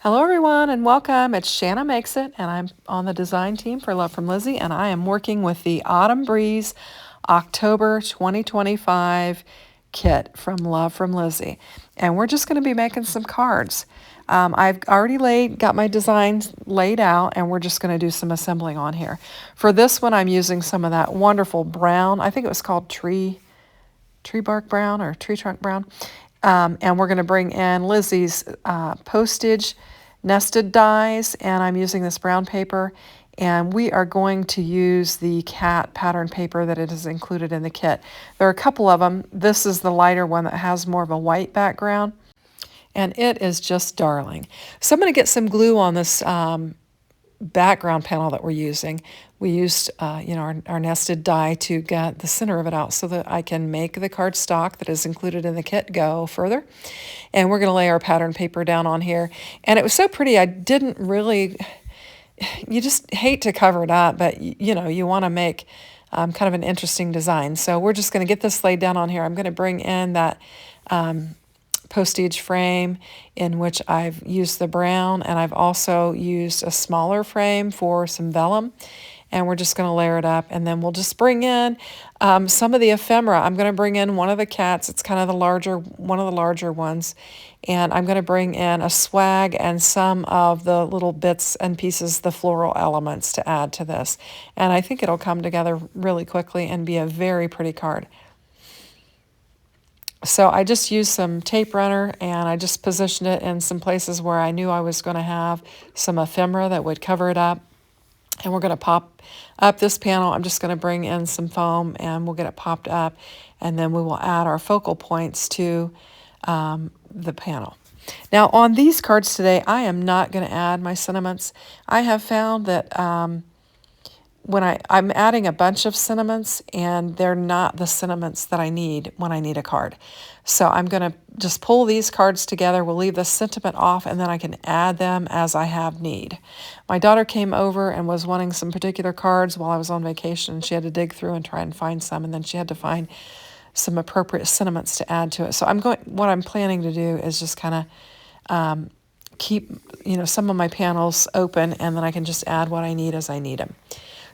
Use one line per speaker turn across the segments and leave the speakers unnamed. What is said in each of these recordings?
Hello everyone and welcome. It's Shanna Makes It and I'm on the design team for Love From Lizi, and I am working with the Autumn Breeze October 2025 kit from Love From Lizi. And we're just going to be making some cards. I've already got my designs laid out, and we're just going to do some assembling on here. For this one I'm using some of that wonderful brown, I think it was called tree bark brown or tree trunk brown. And we're going to bring in Lizi's postage nested dies, and I'm using this brown paper, and we are going to use the cat pattern paper that it is included in the kit. There are a couple of them. This is the lighter one that has more of a white background, and it is just darling. So I'm going to get some glue on this background panel that we're using. We used our nested die to get the center of it out so that I can make the cardstock that is included in the kit go further. And we're going to lay our pattern paper down on here. And it was so pretty, I didn't really, you just hate to cover it up, but you want to make kind of an interesting design. So we're just going to get this laid down on here. I'm going to bring in that postage frame in which I've used the brown, and I've also used a smaller frame for some vellum, and we're just going to layer it up, and then we'll just bring in some of the ephemera. I'm going to bring in one of the cats. It's kind of one of the larger ones, and I'm going to bring in a swag and some of the little bits and pieces, the floral elements, to add to this, and I think it'll come together really quickly and be a very pretty card. So I just used some tape runner, and I just positioned it in some places where I knew I was going to have some ephemera that would cover it up. And we're going to pop up this panel. I'm just going to bring in some foam, and we'll get it popped up, and then we will add our focal points to the panel. Now on these cards today, I am not going to add my sentiments. I have found that when I'm adding a bunch of sentiments, and they're not the sentiments that I need when I need a card. So I'm going to just pull these cards together. We'll leave the sentiment off, and then I can add them as I have need. My daughter came over and was wanting some particular cards while I was on vacation. She had to dig through and try and find some, and then she had to find some appropriate sentiments to add to it. So what I'm planning to do is just kind of keep some of my panels open, and then I can just add what I need as I need them.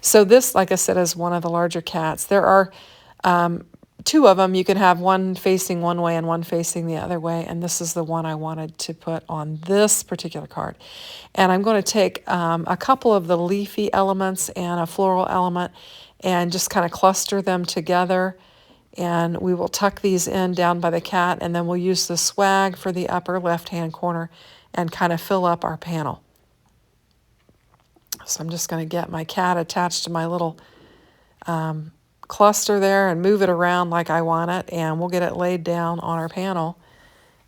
So this, like I said, is one of the larger cats. There are two of them. You can have one facing one way and one facing the other way, and this is the one I wanted to put on this particular card. And I'm going to take a couple of the leafy elements and a floral element and just kind of cluster them together, and we will tuck these in down by the cat, and then we'll use the swag for the upper left-hand corner and kind of fill up our panel. So I'm just going to get my cat attached to my little cluster there and move it around like I want it, and we'll get it laid down on our panel.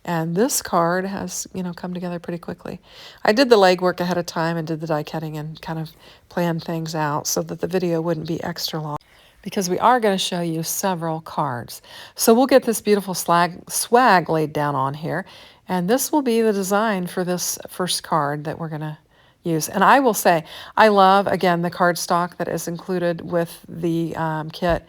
And this card has, come together pretty quickly. I did the legwork ahead of time and did the die cutting and kind of planned things out so that the video wouldn't be extra long, because we are going to show you several cards. So we'll get this beautiful swag laid down on here, and this will be the design for this first card that we're going to use. And I will say, I love, again, the cardstock that is included with the kit.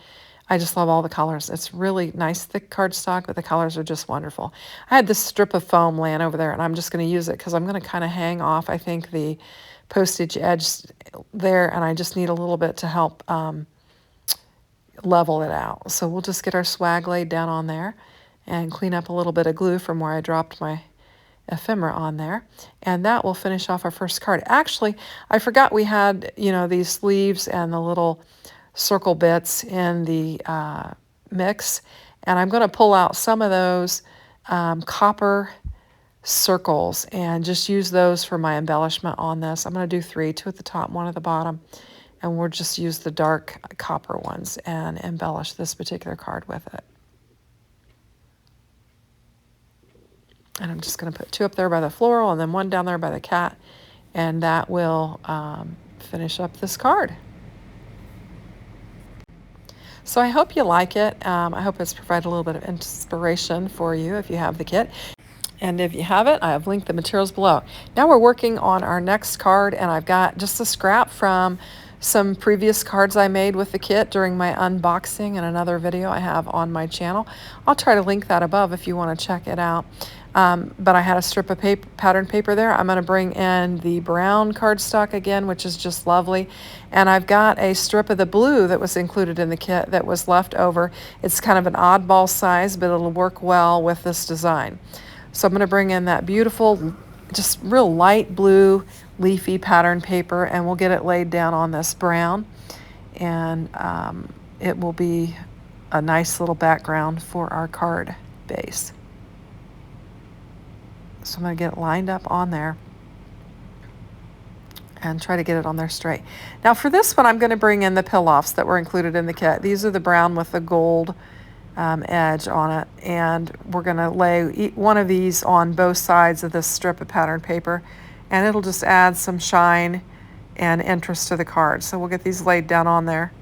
I just love all the colors. It's really nice, thick cardstock, but the colors are just wonderful. I had this strip of foam laying over there, and I'm just going to use it because I'm going to kind of hang off, I think, the postage edge there, and I just need a little bit to help level it out. So we'll just get our swag laid down on there and clean up a little bit of glue from where I dropped my ephemera on there, and that will finish off our first card. Actually, I forgot we had these sleeves and the little circle bits in the mix, and I'm going to pull out some of those copper circles and just use those for my embellishment on this. I'm going to do 3, 2 at the top, 1 at the bottom, and we'll just use the dark copper ones and embellish this particular card with it. And I'm just going to put 2 up there by the floral and then 1 down there by the cat, and that will finish up this card. So I hope you like it. I hope it's provided a little bit of inspiration for you if you have the kit. And if you have it, I have linked the materials below. Now we're working on our next card, and I've got just a scrap from some previous cards I made with the kit during my unboxing and another video I have on my channel. I'll try to link that above if you want to check it out. but I had a strip of paper, pattern paper there. I'm going to bring in the brown cardstock again, which is just lovely. And I've got a strip of the blue that was included in the kit that was left over. It's kind of an oddball size, but it'll work well with this design. So I'm going to bring in that beautiful, just real light blue leafy pattern paper, and we'll get it laid down on this brown. And it will be a nice little background for our card base. So I'm going to get it lined up on there and try to get it on there straight. Now for this one, I'm going to bring in the pill-offs that were included in the kit. These are the brown with the gold edge on it, and we're going to lay one of these on both sides of this strip of pattern paper, and it'll just add some shine and interest to the card. So we'll get these laid down on there.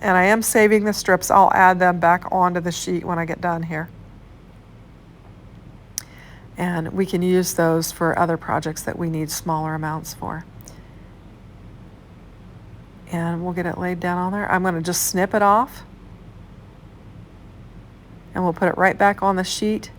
And I am saving the strips. I'll add them back onto the sheet when I get done here. And we can use those for other projects that we need smaller amounts for. And we'll get it laid down on there. I'm going to just snip it off. And we'll put it right back on the sheet.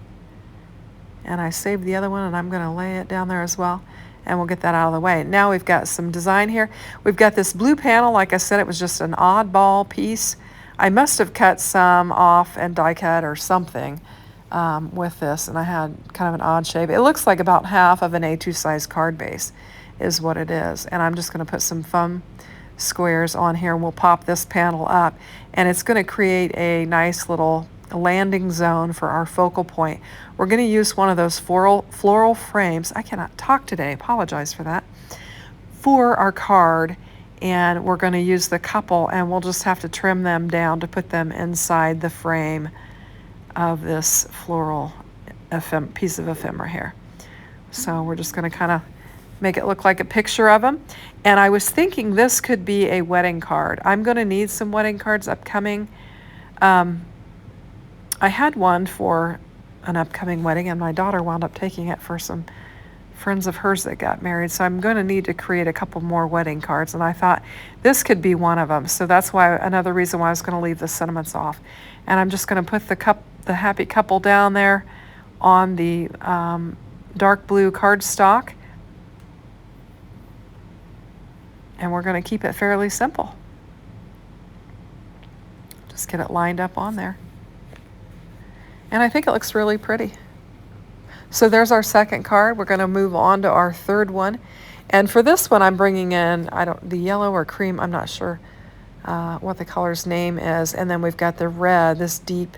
And I saved the other one, and I'm going to lay it down there as well. And we'll get that out of the way. Now we've got some design here. We've got this blue panel. Like I said, it was just an oddball piece. I must have cut some off and die cut or something with this, and I had kind of an odd shape. It looks like about half of an A2 size card base is what it is. And I'm just going to put some foam squares on here, and we'll pop this panel up, and it's going to create a nice little landing zone for our focal point. We're going to use one of those floral frames. I cannot talk today, apologize for that, for our card, and we're going to use the couple, and we'll just have to trim them down to put them inside the frame of this floral piece of ephemera here. So we're just going to kind of make it look like a picture of them. And I was thinking this could be a wedding card. I'm going to need some wedding cards upcoming. I had one for an upcoming wedding, and my daughter wound up taking it for some friends of hers that got married. So I'm going to need to create a couple more wedding cards, and I thought this could be one of them. So that's why another reason why I was going to leave the sentiments off. And I'm just going to put the happy couple down there on the dark blue cardstock, and we're going to keep it fairly simple. Just get it lined up on there. And I think it looks really pretty. So there's our second card. We're going to move on to our third one. And for this one, I'm bringing in, the yellow or cream, I'm not sure what the color's name is. And then we've got the red, this deep,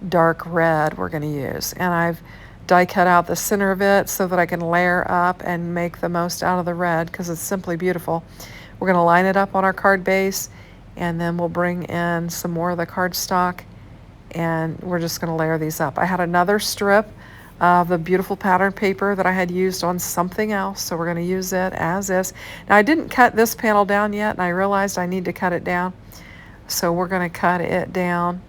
dark red we're going to use. And I've die cut out the center of it so that I can layer up and make the most out of the red because it's simply beautiful. We're going to line it up on our card base, and then we'll bring in some more of the cardstock, and we're just going to layer these up. I had another strip of the beautiful pattern paper that I had used on something else, so we're going to use it as is. Now I didn't cut this panel down yet, and I realized I need to cut it down, so we're going to cut it down.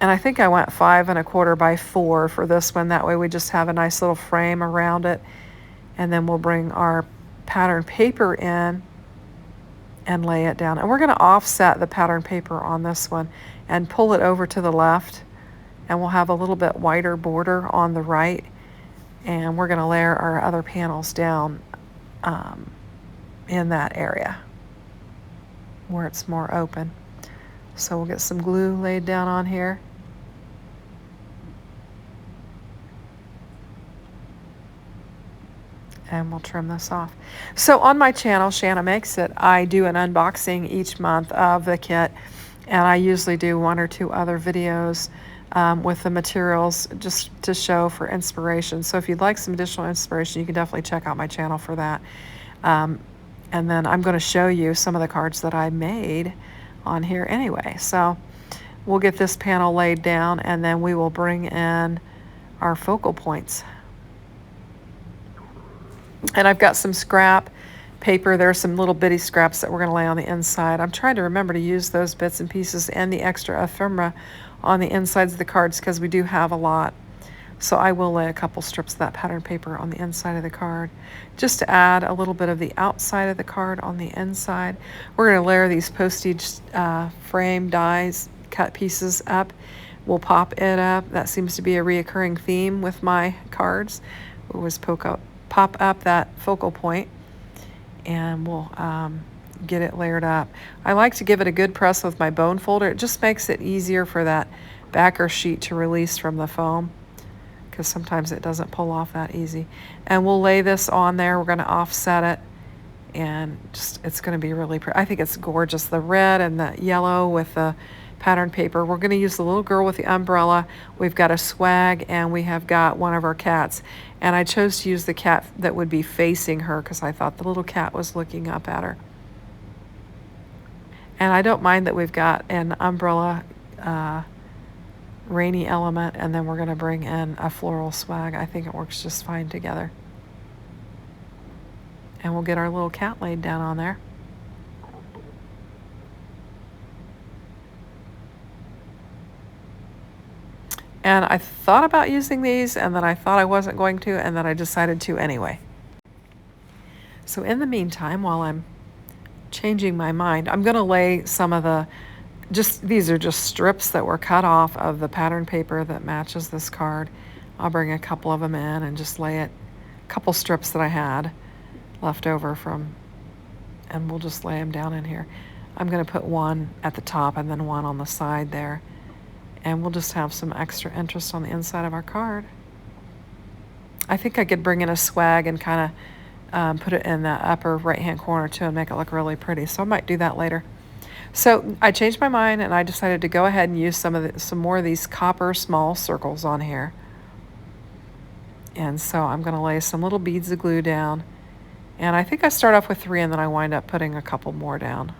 And I think I went 5 1/4 by 4 for this one. That way we just have a nice little frame around it, and then we'll bring our pattern paper in and lay it down. And we're going to offset the pattern paper on this one and pull it over to the left, and we'll have a little bit wider border on the right, and we're going to layer our other panels down in that area where it's more open. So we'll get some glue laid down on here. And we'll trim this off. So on my channel, Shanna Makes It, I do an unboxing each month of the kit, and I usually do 1 or 2 other videos with the materials just to show for inspiration. So if you'd like some additional inspiration, you can definitely check out my channel for that. And then I'm going to show you some of the cards that I made on here anyway. So we'll get this panel laid down, and then we will bring in our focal points. And I've got some scrap paper. There are some little bitty scraps that we're going to lay on the inside. I'm trying to remember to use those bits and pieces and the extra ephemera on the insides of the cards because we do have a lot. So I will lay a couple strips of that pattern paper on the inside of the card just to add a little bit of the outside of the card on the inside. We're going to layer these postage frame dies, cut pieces up. We'll pop it up. That seems to be a reoccurring theme with my cards. We'll always pop up that focal point, and we'll get it layered up. I like to give it a good press with my bone folder. It just makes it easier for that backer sheet to release from the foam, because sometimes it doesn't pull off that easy. And we'll lay this on there. We're going to offset it, and just it's going to be really pretty. I think it's gorgeous, the red and the yellow with the pattern paper. We're going to use the little girl with the umbrella. We've got a swag, and we have got one of our cats. And I chose to use the cat that would be facing her because I thought the little cat was looking up at her. And I don't mind that we've got an umbrella rainy element, and then we're going to bring in a floral swag. I think it works just fine together. And we'll get our little cat laid down on there. And I thought about using these, and then I thought I wasn't going to, and then I decided to anyway. So in the meantime, while I'm changing my mind, I'm going to lay some of the, these are just strips that were cut off of the pattern paper that matches this card. I'll bring a couple of them in and just lay it, a couple strips that I had left over from, and we'll just lay them down in here. I'm going to put one at the top and then one on the side there. And we'll just have some extra interest on the inside of our card. I think I could bring in a swag and kind of put it in the upper right-hand corner too and make it look really pretty. So I might do that later. So I changed my mind, and I decided to go ahead and use some more of these copper small circles on here. And so I'm going to lay some little beads of glue down. And I think I start off with 3, and then I wind up putting a couple more down.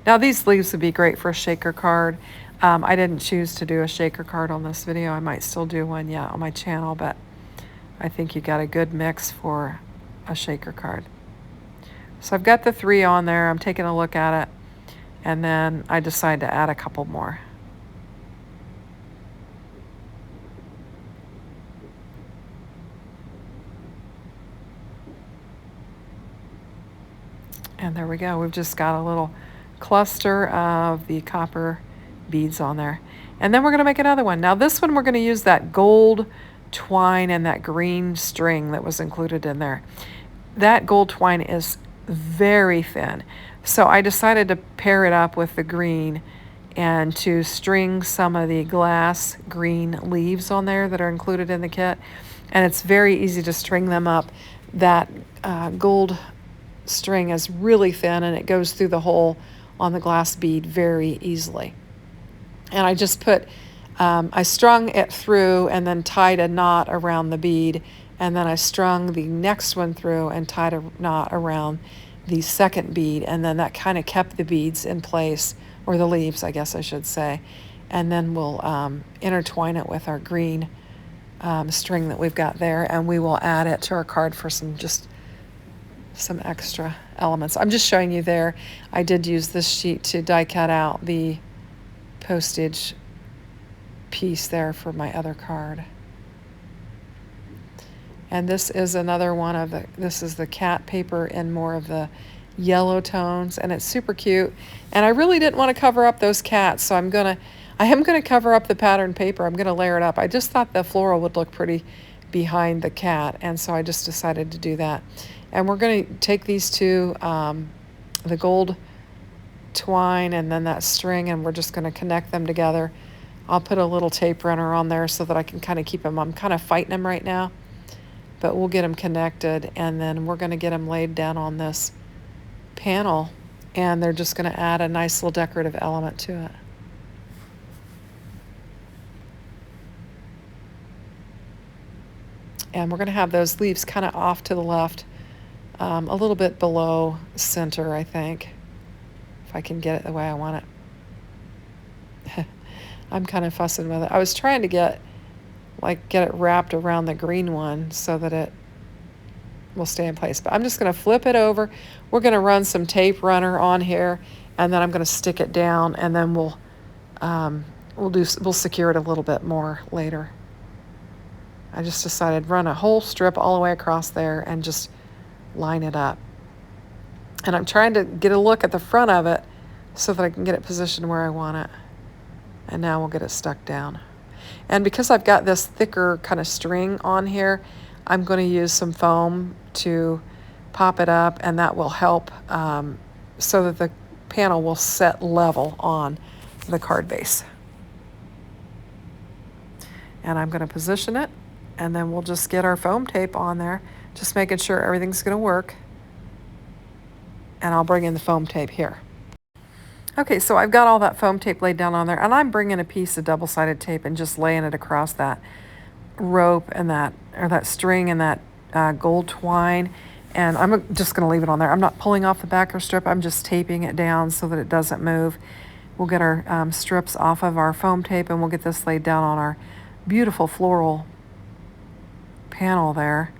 Now these leaves would be great for a shaker card. I didn't choose to do a shaker card on this video. I might still do one yet on my channel, but I think you got a good mix for a shaker card. So I've got the 3 on there. I'm taking a look at it, and then I decide to add a couple more. And there we go. We've just got a little cluster of the copper beads on there. And then we're going to make another one. Now this one we're going to use that gold twine and that green string that was included in there. That gold twine is very thin. So I decided to pair it up with the green and to string some of the glass green leaves on there that are included in the kit. And it's very easy to string them up. That gold string is really thin, and it goes through the hole on the glass bead very easily. And I just put, I strung it through and then tied a knot around the bead, and then I strung the next one through and tied a knot around the second bead, and then that kind of kept the beads in place, or the leaves, I guess I should say. And then we'll intertwine it with our green string that we've got there, and we will add it to our card for some extra elements. I'm just showing you there. I did use this sheet to die cut out the postage piece there for my other card. And this is another one of this is the cat paper in more of the yellow tones, and it's super cute. And I really didn't want to cover up those cats, so I am gonna cover up the pattern paper. I'm gonna layer it up. I just thought the floral would look pretty behind the cat, and so I just decided to do that. And we're going to take these two, the gold twine and then that string, and we're just going to connect them together. I'll put a little tape runner on there so that I can kind of keep them. I'm kind of fighting them right now, but we'll get them connected, and then we're going to get them laid down on this panel, and they're just going to add a nice little decorative element to it. And we're going to have those leaves kind of off to the left, a little bit below center, I think, if I can get it the way I want it. I'm kind of fussing with it. I was trying to get it wrapped around the green one so that it will stay in place. But I'm just going to flip it over. We're going to run some tape runner on here, and then I'm going to stick it down, and then we'll we'll secure it a little bit more later. I just decided run a whole strip all the way across there and just line it up. And I'm trying to get a look at the front of it so that I can get it positioned where I want it. And now we'll get it stuck down. And because I've got this thicker kind of string on here, I'm going to use some foam to pop it up, and that will help so that the panel will set level on the card base. And I'm going to position it, and then we'll just get our foam tape on there, just making sure everything's going to work. And I'll bring in the foam tape here. Okay, so I've got all that foam tape laid down on there, and I'm bringing a piece of double-sided tape and just laying it across that rope and that string and that gold twine, and I'm just going to leave it on there. I'm not pulling off the backer strip. I'm just taping it down so that it doesn't move. We'll get our strips off of our foam tape, and we'll get this laid down on our beautiful floral panel there.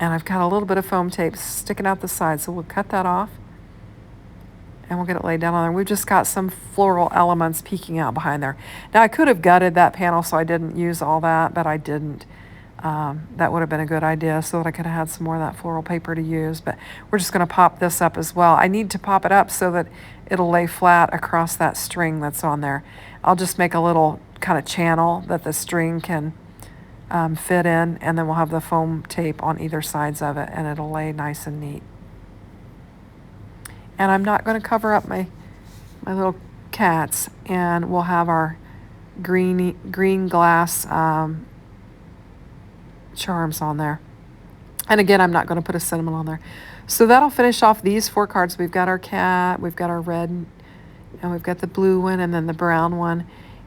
And I've got a little bit of foam tape sticking out the side, so we'll cut that off and we'll get it laid down on there. We've just got some floral elements peeking out behind there. Now, I could have gutted that panel so I didn't use all that, but I didn't. That would have been a good idea so that I could have had some more of that floral paper to use, but we're just going to pop this up as well. I need to pop it up so that it'll lay flat across that string that's on there. I'll just make a little kind of channel that the string can fit in, and then we'll have the foam tape on either sides of it, and it'll lay nice and neat. And I'm not going to cover up my little cats, and we'll have our green glass charms on there. And again, I'm not going to put a cinnamon on there. So that'll finish off these 4 cards. We've got our cat, we've got our red, and we've got the blue one, and then the brown one.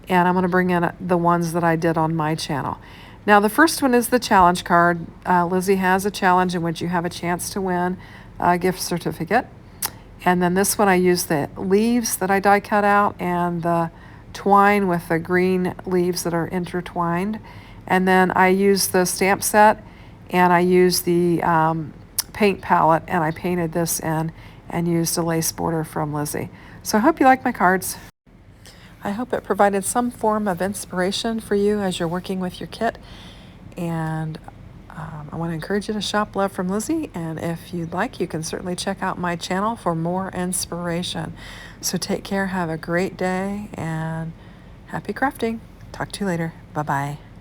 And I'm going to bring in the ones that I did on my channel. Now, the first one is the challenge card. Lizi has a challenge in which you have a chance to win a gift certificate. And then this one, I used the leaves that I die cut out and the twine with the green leaves that are intertwined. And then I used the stamp set, and I used the paint palette, and I painted this in and used a lace border from Lizi. So I hope you like my cards. I hope it provided some form of inspiration for you as you're working with your kit. And I want to encourage you to shop Love from Lizi. And if you'd like, you can certainly check out my channel for more inspiration. So take care, have a great day, and happy crafting. Talk to you later. Bye-bye.